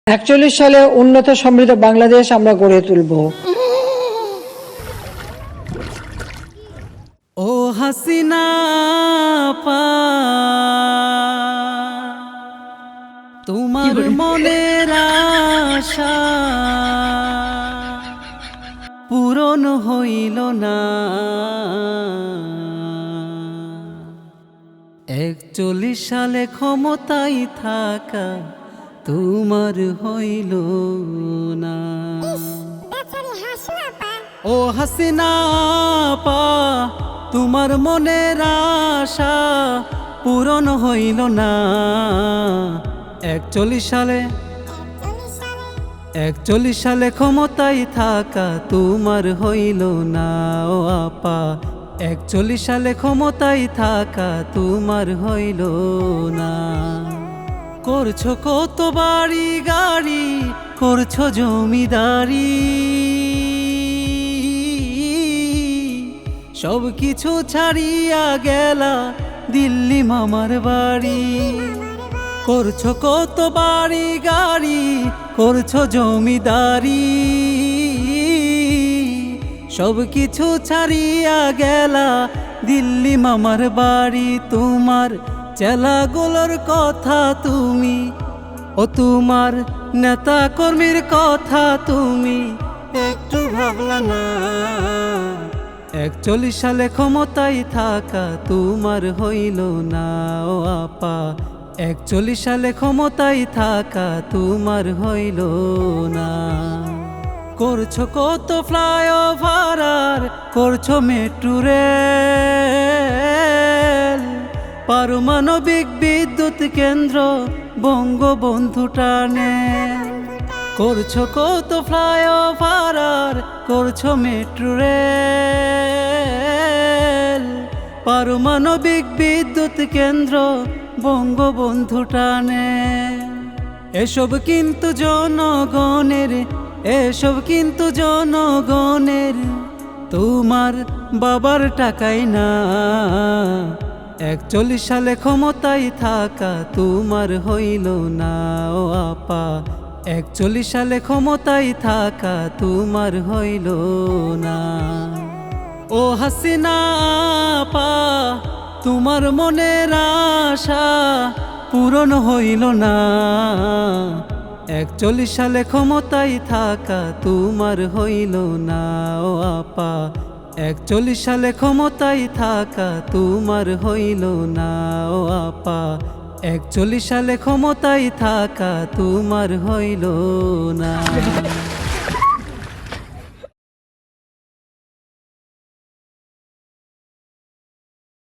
41 সালে উন্নত সমৃদ্ধ বাংলাদেশ আমরা গড়ে তুলব। ও হাসিনা আপা, তোমার মনের আশা পূরণ হইল না। 41 সালে ক্ষমতায় থাকা তোমার হইল না। ও হাসিনা আপা, তোমার মনের আশা পূরণ হইল না। 41 সালে ক্ষমতায় থাকা তোমার হইল না। ও আপা, 41 সালে ক্ষমতায় থাকা তোমার হইল না। করছো কত বাড়ি গাড়ি, করছো জমিদারি, সব কিছু ছাড়িয়া গেলা দিল্লি মামার বাড়ি। করছো কত বাড়ি গাড়ি, করছো জমিদারি, সব কিছু ছাড়িয়া গেলা দিল্লি মামার বাড়ি। তোমার চেলাগুলোর কথা তুমি, ও তোমার নেতা কর্মীর কথা তুমি একটু ভাবলা না। 41 সালে ক্ষমতায় থাকা তোমার হইল না। ও আপা, 41 সালে ক্ষমতায় থাকা তোমার হইল না। করছো কত ফ্লাইওভার আর করছো মেট্রো রেল, পারমাণবিক বিদ্যুৎ কেন্দ্র বঙ্গবন্ধু টানে। করছো কত ফ্লাইওভার আর করছো মেট্রো রেল, পারমাণবিক বিদ্যুৎ কেন্দ্র বঙ্গবন্ধু টানে। এসব কিন্তু জনগণের, এসব কিন্তু জনগণের, তোমার বাবার টাকাই না। 41 সালে ক্ষমতায় থাকা তোমার হইল না। ও আপা, 41 সালে ক্ষমতায় থাকা তোমার হইল না। ও হাসিনা আপা, তোমার মনের আশা পূরণ হইল না। 41 সালে ক্ষমতায় থাকা তোমার হইল না। ও আপা, 41 সালে ক্ষমতায় থাকা তোমার হইল না। ও আপা, 41 সালে ক্ষমতায় থাকা তোমার হইল না।